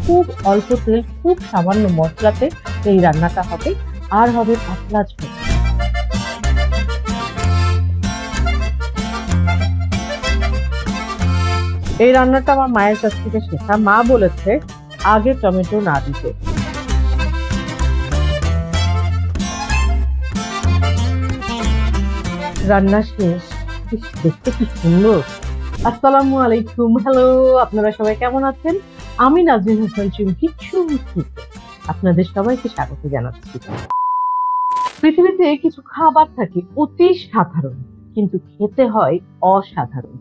খুব অল্প তেল, খুব সামান্য মশলাতে এই রান্নাটা হবে, আর হবে পাতলা ঝোল। এই রান্নাটা আমার মায়ের কাছ থেকে শেখা। মা বলেছে আগে টমেটো না দিতে। রান্না শেষ, দেখতে কি সুন্দর। আসসালামু আলাইকুম, হ্যালো, আপনারা সবাই কেমন আছেন? আমি নাজনীন হোসেন চুমকি আপনাদের সবাইকে স্বাগত জানাচ্ছি। পৃথিবীতে কিছু খাবার থাকে অতি সাধারণ, কিন্তু খেতে হয় অসাধারণ।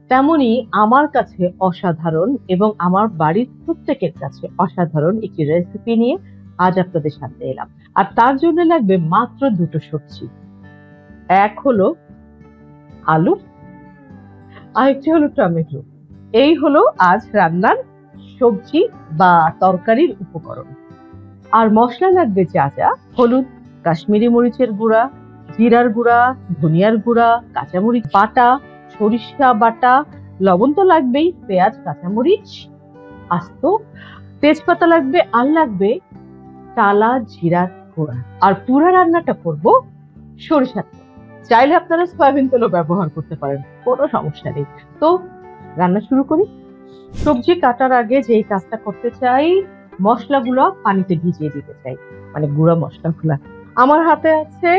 তেমনি আমার কাছে অসাধারণ এবং আমার বাড়ির প্রত্যেকের কাছে অসাধারণ একটি রেসিপি নিয়ে আজ আপনাদের সামনে এলাম। আর তার জন্য লাগবে মাত্র দুটো সবজি। এক হলো আলু, আরেকটি হলো টমেটো। এই হলো আজ রান্নার সবজি বা তরকারির উপকরণ। আর মশলা লাগবে যা যা: হলুদ, কাশ্মীরি মরিচের গুঁড়া, জিরার গুঁড়া, ধনিয়ার গুঁড়া, কাঁচামরিচ বাটা, সরিষা বাটা, লবণ তো লাগবেই, পেঁয়াজ, কাঁচামরিচ আস্ত, তেজপাতা লাগবে, আর লাগবে টালা জিরার গুঁড়া। আর পুরা রান্নাটা করব সরিষার তেল। চাইলে আপনারা সয়াবিন তেলও ব্যবহার করতে পারেন, কোনো সমস্যা নেই। তো রান্না শুরু করি। সবজি কাটার আগে যেই কাজটা করতে চাই, মশলাগুলো পানিতে ভিজিয়ে দিতে চাই, মানে গুঁড়া মশলাগুলা। আমার হাতে আছে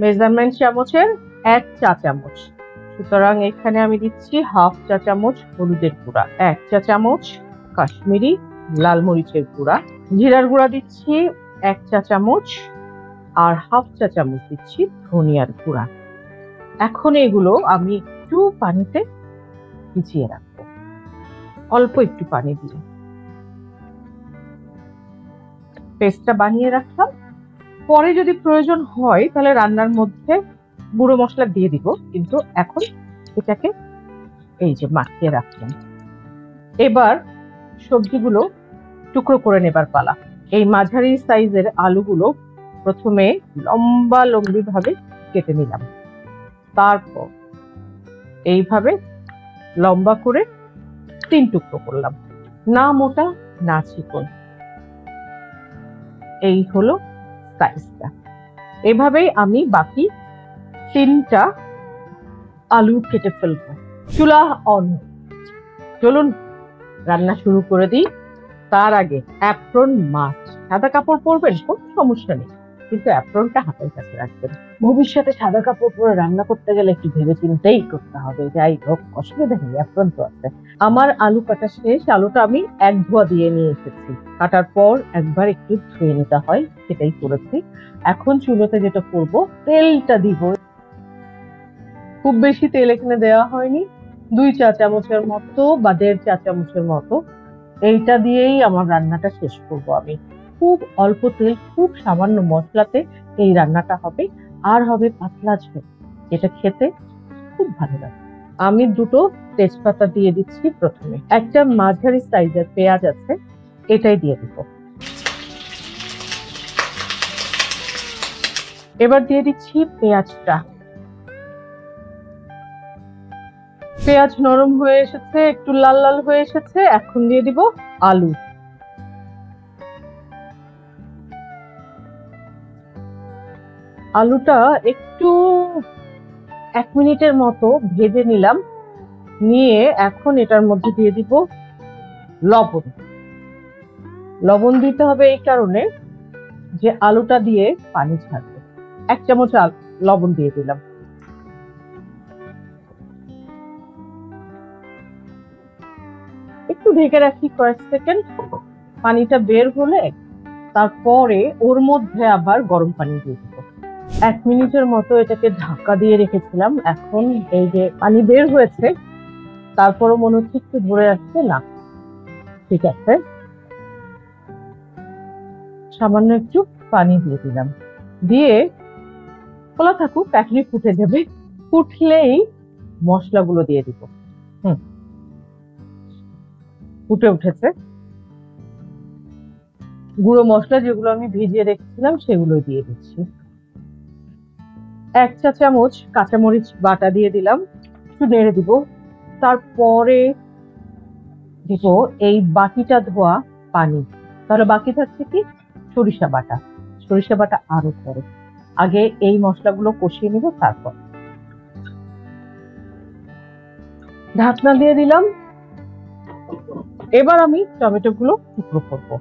মেজারমেন্ট চামচের 1 চা চামচ, সুতরাং এখানে আমি দিচ্ছি হাফ চা চামচ হলুদের গুঁড়া, 1 চা চামচ কাশ্মীরি লাল মরিচের গুঁড়া, জিরার গুঁড়া দিচ্ছি 1 চা চামচ, আর হাফ চা চামচ দিচ্ছি ধনিয়ার গুঁড়া। এখন এগুলো আমি একটু পানিতে ভিজিয়ে রাখবো, অল্প একটু পানি দিয়ে। পেস্টটা বানিয়ে রাখলাম। পরে যদি প্রয়োজন হয় তাহলে রান্নার মধ্যে গুঁড়ো মশলা দিয়ে দিব, কিন্তু এখন এটাকে এই যে মাখিয়ে রাখলাম। এবার সবজিগুলো টুকরো করে নেবার পালা। এই মাঝারি সাইজের আলুগুলো প্রথমে লম্বা লম্বি ভাবে কেটে নিলাম, তারপর এইভাবে লম্বা করে 3 টুকরো করলাম, না মোটা না চিকন। এই হলো সাইজটা। এভাবেই আমি বাকি 3টা আলু কেটে ফেলবো। চুলা অন, চলুন রান্না শুরু করে দিই। তার আগে অ্যাপ্রন মাস্ট। সাদা কাপড় পরবেন, কোনো সমস্যা নেই, কিন্তু অ্যাপ্রনটা হাতের কাছে রাখবেন। ভবিষ্যতে সাদা কাপড় পরে রান্না করতে গেলে একটু ভেবে চিন্তেই করতে হবে। যাই হোক, অসুবিধা নেই, অ্যাপ্রন তো আছে। আমার আলু কাটা শেষ। আলুটা আমি 1 ধোয়া দিয়ে নিয়ে এসেছি। কাটার পর একবার একটু ধুয়ে নিতে হয়, সেটাই করেছি। এখন চুলোতে যেটা করব, তেলটা দিব। খুব বেশি তেল এখানে দেওয়া হয়নি, 2 চা চামচের মতো বা 1.5 চা চামচের মতো। এইটা দিয়েই আমার রান্নাটা শেষ করব আমি। খুব অল্প তেল, খুব সামান্য মশলাতে এই রান্নাটা হবে, আর হবে পাতলা ঝোল। এটা খেতে খুব ভালো লাগে। আমি 2টো তেজপাতা দিয়ে দিচ্ছি প্রথমে। একটা মাঝারি সাইজের পেঁয়াজ আছে, এটাই দিয়ে দিব। এবার দিয়ে দিচ্ছি পেঁয়াজটা। পেঁয়াজ নরম হয়ে এসেছে, একটু লাল লাল হয়ে এসেছে। এখন দিয়ে দিব আলু। আলুটা একটু 1 মিনিটের মতো ভেজে নিলাম, নিয়ে এখন এটার মধ্যে দিয়ে দিব লবণ। লবণ দিতে হবে এই কারণে যে আলুটা দিয়ে পানি ছাড়বে। 1 চামচ লবণ দিয়ে দিলাম। একটু ঢেকে রাখি কয়েক সেকেন্ড। পানিটা বের হলে তারপরে ওর মধ্যে আবার গরম পানি দিয়ে দিব। 1 মিনিটের মতো এটাকে ঢাকা দিয়ে রেখেছিলাম। এখন এই যে পানি বের হয়েছে, তারপরও মনে হচ্ছে একটু ধরে আসছে না। ঠিক আছে, সামান্য একটু পানি দিয়ে দিলাম, দিয়ে খোলা থাকুক, এখনই ফুটে যাবে। ফুটলেই মশলাগুলো দিয়ে দিব। ফুটে উঠেছে। গুঁড়ো মশলা যেগুলো আমি ভিজিয়ে রেখেছিলাম সেগুলো দিয়ে দিচ্ছি। 1 চা চামচ কাঁচামরিচ বাটা দিয়ে দিলাম, একটু নেড়ে দিব। তারপরে দিব এই বাটিটা ধোয়া পানি। তাহলে বাকি থাকছে কি? সরিষা বাটা। সরিষা বাটা আরো পরে, আগে এই মশলাগুলো কষিয়ে নিব, তারপর ঢাকনা দিয়ে দিলাম। এবার আমি টমেটো গুলো টুকরো করবো।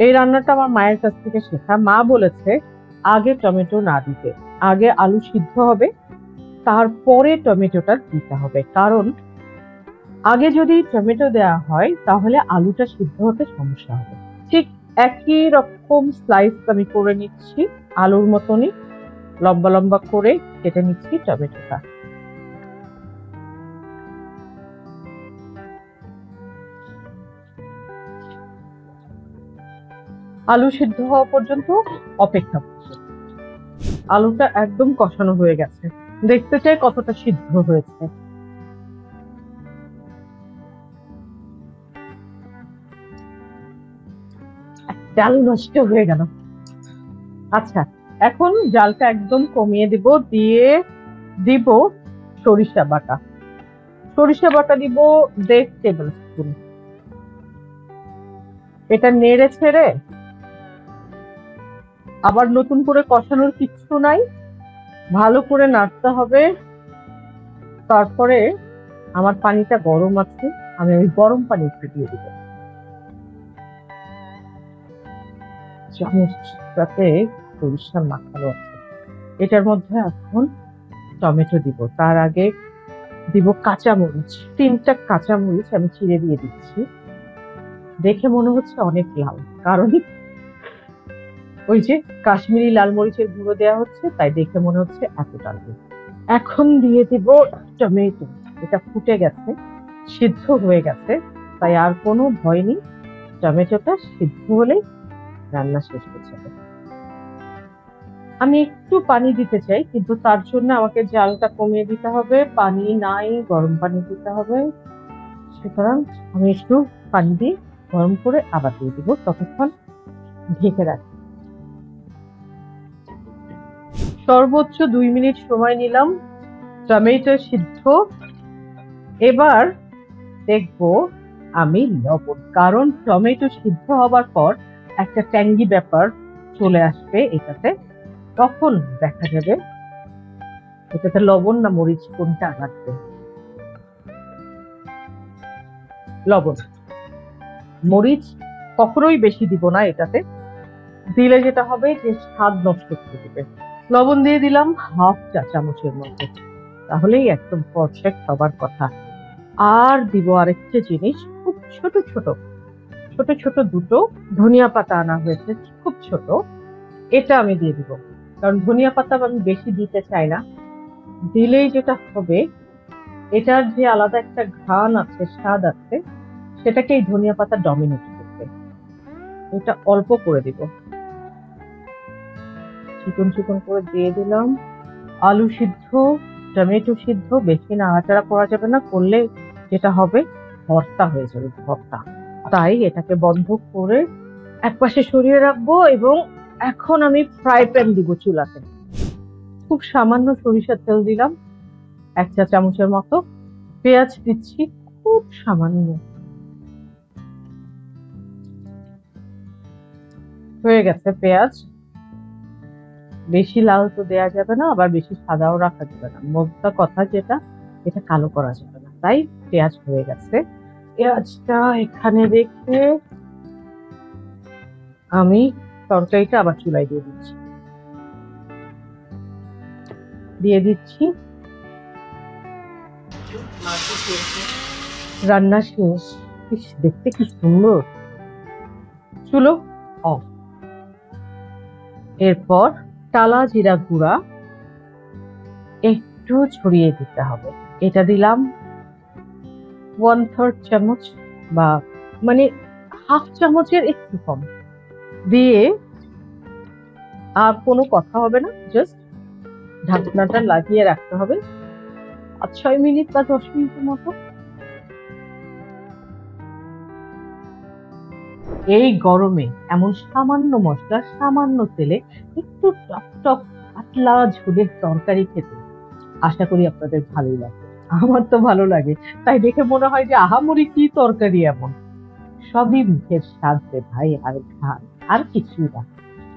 এই রান্নাটা আমার মায়ের কাছ থেকে শেখা। মা বলেছে আগে টমেটো না দিতে, আগে আলু সিদ্ধ হবে, তারপরে টমেটোটা দিতে হবে। কারণ আগে যদি টমেটো দেওয়া হয় তাহলে আলুটা সিদ্ধ হতে সমস্যা হবে। ঠিক একই রকম স্লাইস আমি করে নিচ্ছি, আলুর মতনই লম্বা লম্বা করে কেটে নিচ্ছি টমেটোটা। আলু সিদ্ধ হওয়া পর্যন্ত অপেক্ষা করছি। আলুটা একদম কষানো হয়ে গেছে, দেখতে চাই কতটা সিদ্ধ হয়েছে। আলু নষ্ট হয়ে গেল। আচ্ছা, এখন জালটা একদম কমিয়ে দিব, দিয়ে দিব সরিষা বাটা। সরিষা বাটা দিব 1.5 টেবিল স্পুন। এটা নেড়ে ছেড়ে আবার নতুন করে কষানোর কিচ্ছু নাই, ভালো করে নাড়তে হবে। তারপরে আমার পানিটা গরম আছে, আমি ওই গরম পানি একটু দিয়ে দিব। চামচটাতে সরিষা মাখানো আছে। এটার মধ্যে এখন টমেটো দিব, তার আগে দিব কাঁচামরিচ। 3টা কাঁচামরিচ আমি চিড়ে দিয়ে দিচ্ছি। দেখে মনে হচ্ছে অনেক লাল, কারণ ওই যে কাশ্মীরি লাল মরিচের গুঁড়ো দেওয়া হচ্ছে, তাই দেখে মনে হচ্ছে এতটা লাল। এখন দিয়ে দিব টমেটো। এটা ফুটে গেছে, সিদ্ধ হয়ে গেছে, তাই আর কোনো ভয় নেই। টমেটোটা সিদ্ধ হলেই রান্না শেষ হয়ে যাবে। আমি একটু পানি দিতে চাই, কিন্তু তার জন্য আমাকে জালটা কমিয়ে দিতে হবে। পানি নাই, গরম পানি দিতে হবে। সুতরাং আমি একটু পানি দিয়ে গরম করে আবার দিয়ে দিব, ততক্ষণ ঢেকে রাখি। সর্বোচ্চ 2 মিনিট সময় নিলাম, টমেটো সিদ্ধ। এবার দেখবো আমি লবণ, কারণ টমেটো সিদ্ধ হবার পর একটা ট্যাঙ্গি ব্যাপার চলে আসবে এটাতে, তখন দেখা যাবে এটাতে লবণ না মরিচ কোনটা লাগবে। লবণ, মরিচ কখনোই বেশি দিব না, এটাতে দিলে যেটা হবে যে স্বাদ নষ্ট করে দিবে। লবণ দিয়ে দিলাম 1/2 চা চামচের মতো, তাহলেই একদম পারফেক্ট হবার কথা। আর দিব আরেকটা জিনিস, খুব ছোট ছোট ছোট ছোট দুটো ধনিয়া পাতা আনা হয়েছে, খুব ছোট। এটা আমি দিয়ে দিব, কারণ ধনিয়া পাতা আমি বেশি দিতে চাই না। দিলেই যেটা হবে, এটার যে আলাদা একটা ঘ্রাণ আছে, স্বাদ আছে, সেটাকে এই ধনিয়া পাতা ডমিনেট করবে। এটা অল্প করে দিব, চিকন চিকন করে দিয়ে দিলাম। আলু সিদ্ধ, টমেটো সিদ্ধ, বেশি নাড়াচাড়া করা যাবে না, করলে যেটা হবে ভর্তা হয়ে যাবে, ভর্তা। তাই এটাকে বন্ধ করে একপাশে সরিয়ে রাখবো। এবং এখন আমি ফ্রাই প্যান দিব চুলাতে। খুব সামান্য সরিষার তেল দিলাম, 1 চা চামচের মতো। পেঁয়াজ দিচ্ছি খুব সামান্য। হয়ে গেছে পেঁয়াজ। বেশি লাল তো দেয়া যাবে না, আবার বেশি সাদাও রাখা যাবে না। মোদ্দা কথা যেটা, এটা কালো করা যাবে না। তাই পেঁয়াজ হয়ে গেছে। পেঁয়াজটা এখানে রেখে আমি তরকারিটা আবার চুলায় দিয়ে দিচ্ছি। রান্না শেষ। দেখতে কি সুন্দর। চুলো অফ। এরপর টালা জিরা গুঁড়া একটু ছড়িয়ে দিতে হবে। এটা দিলাম 1/3 চামচ, বা মানে 1/2 চামচের একটু কম দিয়ে। আর কোনো কথা হবে না, জাস্ট ঢাকনাটা লাগিয়ে রাখতে হবে 6 মিনিট বা 10 মিনিটের মতো। এই গরমে এমন সামান্য মশলা, সামান্য তেলে একটু টক টক পাতলা ঝোলের তরকারি খেতে আশা করি আপনাদের ভালোই লাগবে। আমার তো ভালো লাগে, তাই দেখে মনে হয় যে আহামরি কি তরকারি এমন। সবই মুখের স্বাদ রে ভাই, আর ঘ্রাণ, আর কিছুই না।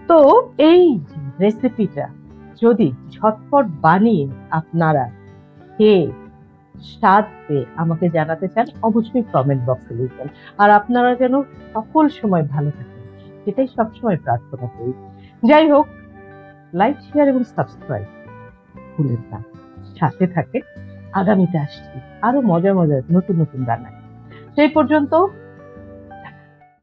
তো এই রেসিপিটা যদি ঝটপট বানিয়ে আপনারা খেয়ে স্বাদ পেয়ে আমাকে জানাতে চান, অবশ্যই কমেন্ট বক্সে লিখবেন। আর আপনারা যেন সকল সময় ভালো থাকেন, সেটাই সবসময় প্রার্থনা করি। যাই হোক, লাইক, শেয়ার এবং সাবস্ক্রাইব ভুলেন না। সাথে থাকে, আগামীতে আসছি আরো মজার মজার নতুন নতুন রান্না। সেই পর্যন্ত